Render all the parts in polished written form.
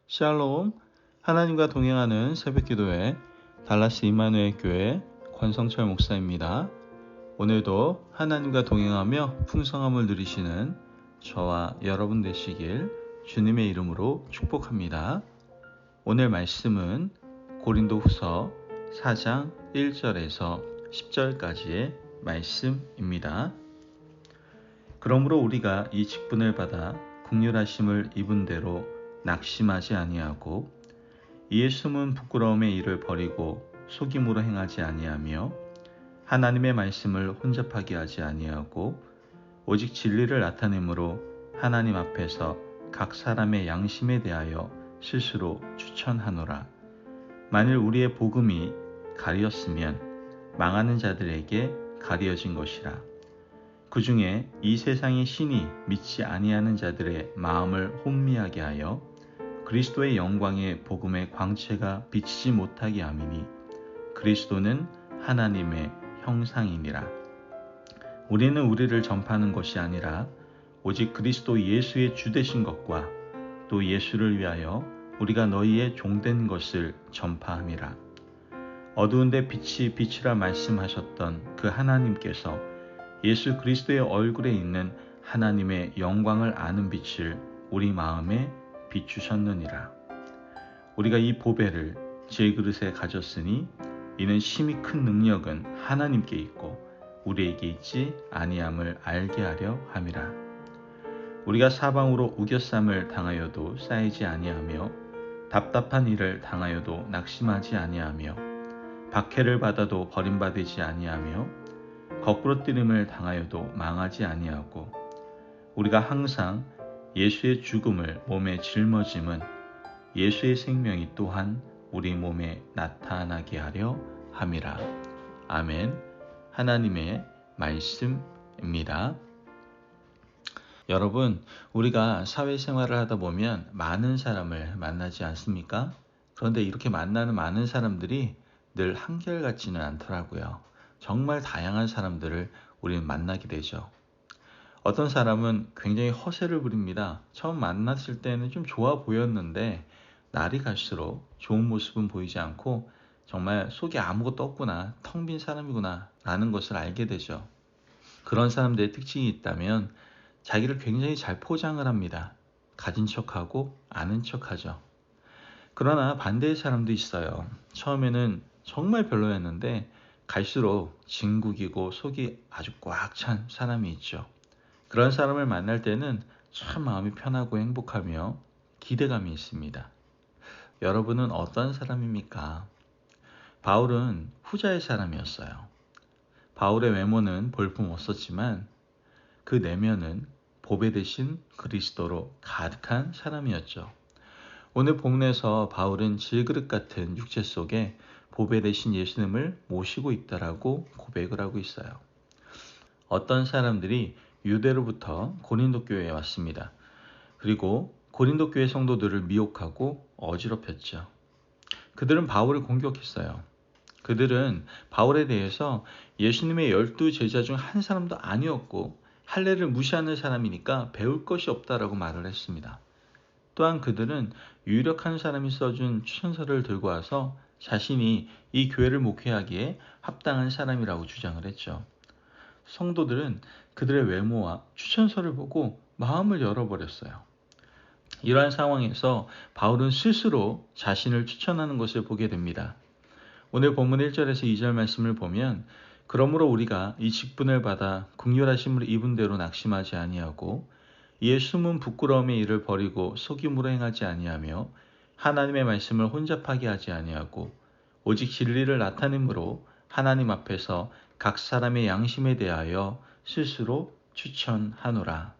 샬롬, 하나님과 동행하는 새벽기도회 달라스 이마누엘 교회 권성철 목사입니다. 오늘도 하나님과 동행하며 풍성함을 누리시는 저와 여러분 되시길 주님의 이름으로 축복합니다. 오늘 말씀은 고린도후서 4장 1절에서 10절까지의 말씀입니다. 그러므로 우리가 이 직분을 받아 긍휼하심을 입은 대로 낙심하지 아니하고 이에 숨은 부끄러움의 일을 버리고 속임으로 행하지 아니하며 하나님의 말씀을 혼잡하게 하지 아니하고 오직 진리를 나타내므로 하나님 앞에서 각 사람의 양심에 대하여 스스로 추천하노라. 만일 우리의 복음이 가리었으면 망하는 자들에게 가리어진 것이라. 그 중에 이 세상의 신이 믿지 아니하는 자들의 마음을 혼미하게 하여 그리스도의 영광의 복음의 광채가 비치지 못하게 함이니 그리스도는 하나님의 형상이니라. 우리는 우리를 전파하는 것이 아니라 오직 그리스도 예수의 주되신 것과 또 예수를 위하여 우리가 너희의 종된 것을 전파함이라. 어두운데 빛이 빛이라 말씀하셨던 그 하나님께서 예수 그리스도의 얼굴에 있는 하나님의 영광을 아는 빛을 우리 마음에 비추셨느니라. 우리가 이 보배를 질그릇에 가졌으니 이는 심히 큰 능력은 하나님께 있고 우리에게 있지 아니함을 알게 하려 함이라. 우리가 사방으로 우겨쌈을 당하여도 쌓이지 아니하며 답답한 일을 당하여도 낙심하지 아니하며 박해를 받아도 버림받지 아니하며 거꾸로 뜨림을 당하여도 망하지 아니하고 우리가 항상 예수의 죽음을 몸에 짊어짐은 예수의 생명이 또한 우리 몸에 나타나게 하려 함이라. 아멘. 하나님의 말씀입니다. 여러분, 우리가 사회생활을 하다 보면 많은 사람을 만나지 않습니까? 그런데 이렇게 만나는 많은 사람들이 늘 한결같지는 않더라고요. 정말 다양한 사람들을 우리는 만나게 되죠. 어떤 사람은 굉장히 허세를 부립니다. 처음 만났을 때는 좀 좋아 보였는데 날이 갈수록 좋은 모습은 보이지 않고 정말 속에 아무것도 없구나, 텅 빈 사람이구나 라는 것을 알게 되죠. 그런 사람들의 특징이 있다면 자기를 굉장히 잘 포장을 합니다. 가진 척하고 아는 척하죠. 그러나 반대의 사람도 있어요. 처음에는 정말 별로였는데 갈수록 진국이고 속이 아주 꽉 찬 사람이 있죠. 그런 사람을 만날 때는 참 마음이 편하고 행복하며 기대감이 있습니다. 여러분은 어떤 사람입니까? 바울은 후자의 사람이었어요. 바울의 외모는 볼품 없었지만 그 내면은 보배 되신 그리스도로 가득한 사람이었죠. 오늘 본문에서 바울은 질그릇 같은 육체 속에 보배 되신 예수님을 모시고 있다라고 고백을 하고 있어요. 어떤 사람들이 유대로부터 고린도 교회에 왔습니다. 그리고 고린도 교회 성도들을 미혹하고 어지럽혔죠. 그들은 바울을 공격했어요. 그들은 바울에 대해서 예수님의 12 제자 중 한 사람도 아니었고 할례를 무시하는 사람이니까 배울 것이 없다라고 말을 했습니다. 또한 그들은 유력한 사람이 써준 추천서를 들고 와서 자신이 이 교회를 목회하기에 합당한 사람이라고 주장을 했죠. 성도들은 그들의 외모와 추천서를 보고 마음을 열어버렸어요. 이러한 상황에서 바울은 스스로 자신을 추천하는 것을 보게 됩니다. 오늘 본문 1절에서 2절 말씀을 보면 그러므로 우리가 이 직분을 받아 긍휼하심을 입은 대로 낙심하지 아니하고 이에 숨은 부끄러움의 일을 버리고 속임으로 행하지 아니하며 하나님의 말씀을 혼잡하게 하지 아니하고 오직 진리를 나타내므로 하나님 앞에서 각 사람의 양심에 대하여 스스로 추천하노라.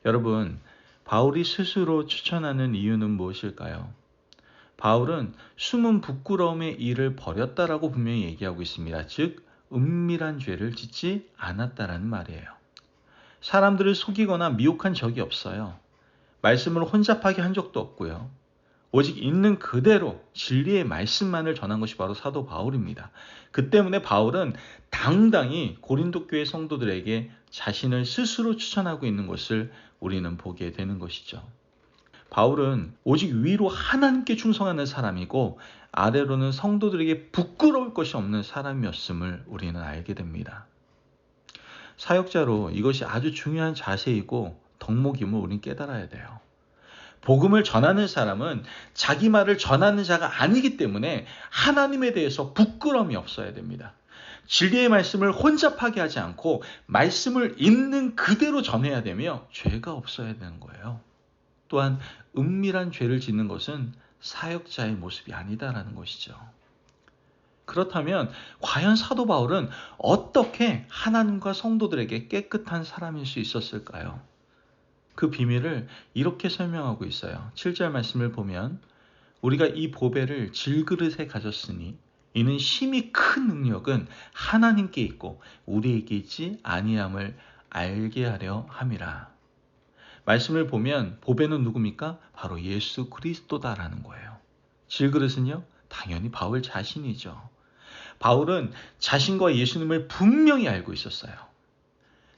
여러분, 바울이 스스로 추천하는 이유는 무엇일까요? 바울은 숨은 부끄러움의 일을 버렸다라고 분명히 얘기하고 있습니다. 즉, 은밀한 죄를 짓지 않았다라는 말이에요. 사람들을 속이거나 미혹한 적이 없어요. 말씀을 혼잡하게 한 적도 없고요. 오직 있는 그대로 진리의 말씀만을 전한 것이 바로 사도 바울입니다. 그 때문에 바울은 당당히 고린도 교회 성도들에게 자신을 스스로 추천하고 있는 것을 우리는 보게 되는 것이죠. 바울은 오직 위로 하나님께 충성하는 사람이고 아래로는 성도들에게 부끄러울 것이 없는 사람이었음을 우리는 알게 됩니다. 사역자로 이것이 아주 중요한 자세이고 덕목임을 우리는 깨달아야 돼요. 복음을 전하는 사람은 자기 말을 전하는 자가 아니기 때문에 하나님에 대해서 부끄러움이 없어야 됩니다. 진리의 말씀을 혼잡하게 하지 않고 말씀을 있는 그대로 전해야 되며 죄가 없어야 되는 거예요. 또한 은밀한 죄를 짓는 것은 사역자의 모습이 아니다라는 것이죠. 그렇다면 과연 사도 바울은 어떻게 하나님과 성도들에게 깨끗한 사람일 수 있었을까요? 그 비밀을 이렇게 설명하고 있어요. 7절 말씀을 보면 우리가 이 보배를 질그릇에 가졌으니 이는 심히 큰 능력은 하나님께 있고 우리에게 있지 아니함을 알게 하려 함이라. 말씀을 보면 보배는 누굽니까? 바로 예수 그리스도다라는 거예요. 질그릇은요? 당연히 바울 자신이죠. 바울은 자신과 예수님을 분명히 알고 있었어요.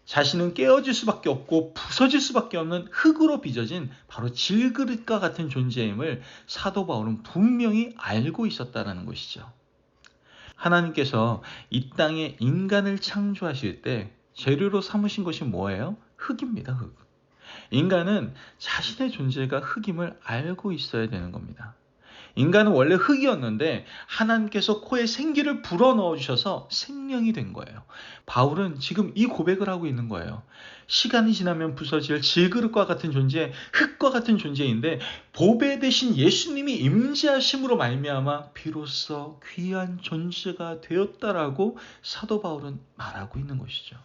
자신은 깨어질 수밖에 없고 부서질 수밖에 없는 흙으로 빚어진 바로 질그릇과 같은 존재임을 사도 바울은 분명히 알고 있었다는 것이죠. 하나님께서 이 땅에 인간을 창조하실 때 재료로 삼으신 것이 뭐예요? 흙입니다. 흙. 인간은 자신의 존재가 흙임을 알고 있어야 되는 겁니다. 인간은 원래 흙이었는데 하나님께서 코에 생기를 불어넣어 주셔서 생명이 된 거예요. 바울은 지금 이 고백을 하고 있는 거예요. 시간이 지나면 부서질 질그릇과 같은 존재, 흙과 같은 존재인데 보배 대신 예수님이 임재하심으로 말미암아 비로소 귀한 존재가 되었다라고 사도 바울은 말하고 있는 것이죠.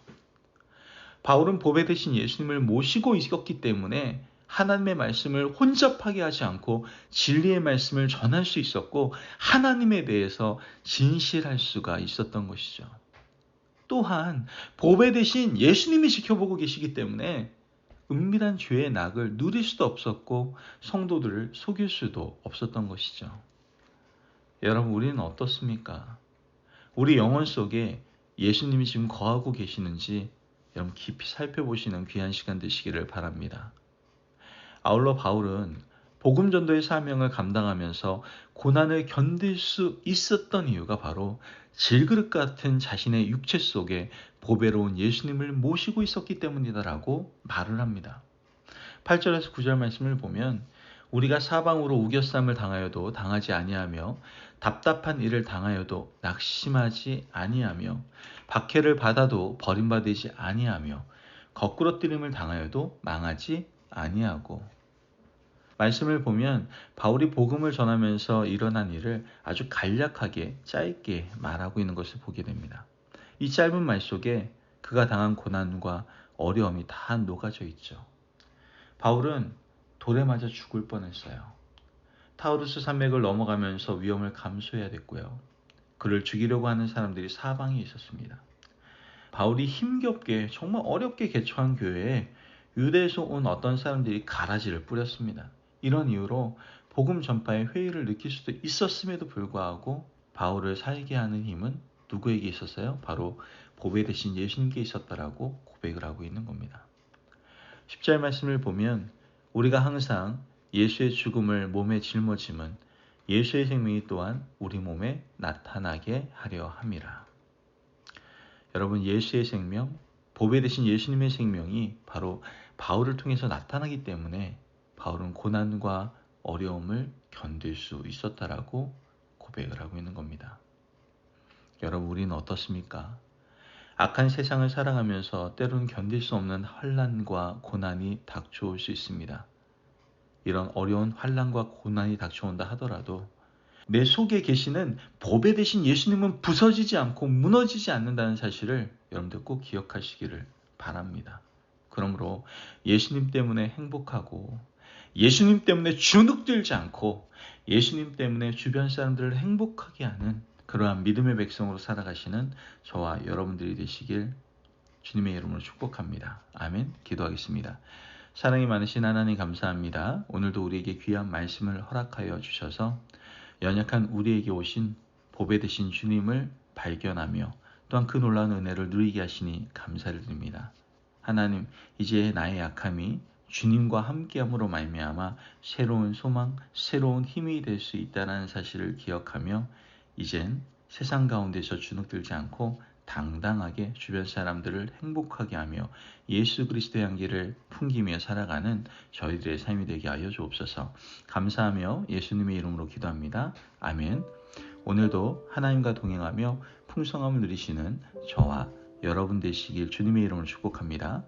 바울은 보배 대신 예수님을 모시고 있었기 때문에 하나님의 말씀을 혼잡하게 하지 않고 진리의 말씀을 전할 수 있었고 하나님에 대해서 진실할 수가 있었던 것이죠. 또한 보배 대신 예수님이 지켜보고 계시기 때문에 은밀한 죄의 낙을 누릴 수도 없었고 성도들을 속일 수도 없었던 것이죠. 여러분, 우리는 어떻습니까? 우리 영혼 속에 예수님이 지금 거하고 계시는지 여러분 깊이 살펴보시는 귀한 시간 되시기를 바랍니다. 아울러 바울은 복음 전도의 사명을 감당하면서 고난을 견딜 수 있었던 이유가 바로 질그릇 같은 자신의 육체 속에 보배로운 예수님을 모시고 있었기 때문이다라고 말을 합니다. 8절에서 9절 말씀을 보면 우리가 사방으로 우겨쌈을 당하여도 당하지 아니하며 답답한 일을 당하여도 낙심하지 아니하며 박해를 받아도 버림받지 아니하며 거꾸러뜨림을 당하여도 망하지 아니하고. 말씀을 보면 바울이 복음을 전하면서 일어난 일을 아주 간략하게 짧게 말하고 있는 것을 보게 됩니다. 이 짧은 말 속에 그가 당한 고난과 어려움이 다 녹아져 있죠. 바울은 돌에 맞아 죽을 뻔했어요. 타우루스 산맥을 넘어가면서 위험을 감수해야 됐고요. 그를 죽이려고 하는 사람들이 사방에 있었습니다. 바울이 힘겹게 정말 어렵게 개척한 교회에 유대에서 온 어떤 사람들이 가라지를 뿌렸습니다. 이런 이유로 복음 전파에 회의를 느낄 수도 있었음에도 불구하고 바울을 살게 하는 힘은 누구에게 있었어요? 바로 보배 대신 예수님께 있었다라고 고백을 하고 있는 겁니다. 10절 말씀을 보면 우리가 항상 예수의 죽음을 몸에 짊어짐은 예수의 생명이 또한 우리 몸에 나타나게 하려 함이라. 여러분, 예수의 생명, 보배 대신 예수님의 생명이 바로 바울을 통해서 나타나기 때문에 바울은 고난과 어려움을 견딜 수 있었다라고 고백을 하고 있는 겁니다. 여러분, 우리는 어떻습니까? 악한 세상을 살아가면서 때로는 견딜 수 없는 환난과 고난이 닥쳐올 수 있습니다. 이런 어려운 환난과 고난이 닥쳐온다 하더라도 내 속에 계시는 보배 대신 예수님은 부서지지 않고 무너지지 않는다는 사실을 여러분들 꼭 기억하시기를 바랍니다. 그러므로 예수님 때문에 행복하고 예수님 때문에 주눅들지 않고 예수님 때문에 주변 사람들을 행복하게 하는 그러한 믿음의 백성으로 살아가시는 저와 여러분들이 되시길 주님의 이름으로 축복합니다. 아멘. 기도하겠습니다. 사랑이 많으신 하나님 감사합니다. 오늘도 우리에게 귀한 말씀을 허락하여 주셔서 연약한 우리에게 오신 보배 되신 주님을 발견하며 또한 그 놀라운 은혜를 누리게 하시니 감사를 드립니다. 하나님, 이제 나의 약함이 주님과 함께함으로 말미암아 새로운 소망, 새로운 힘이 될 수 있다는 사실을 기억하며 이젠 세상 가운데서 주눅들지 않고 당당하게 주변 사람들을 행복하게 하며 예수 그리스도의 향기를 풍기며 살아가는 저희들의 삶이 되게 하여 주옵소서. 감사하며 예수님의 이름으로 기도합니다. 아멘. 오늘도 하나님과 동행하며 풍성함을 누리시는 저와 여러분 되시길 주님의 이름으로 축복합니다.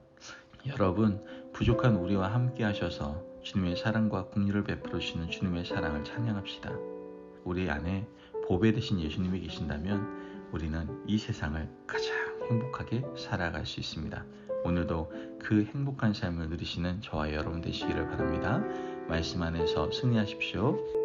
여러분, 부족한 우리와 함께 하셔서 주님의 사랑과 긍휼을 베풀어 주시는 주님의 사랑을 찬양합시다. 우리 안에 보배 되신 예수님이 계신다면 우리는 이 세상을 가장 행복하게 살아갈 수 있습니다. 오늘도 그 행복한 삶을 누리시는 저와 여러분 되시기를 바랍니다. 말씀 안에서 승리하십시오.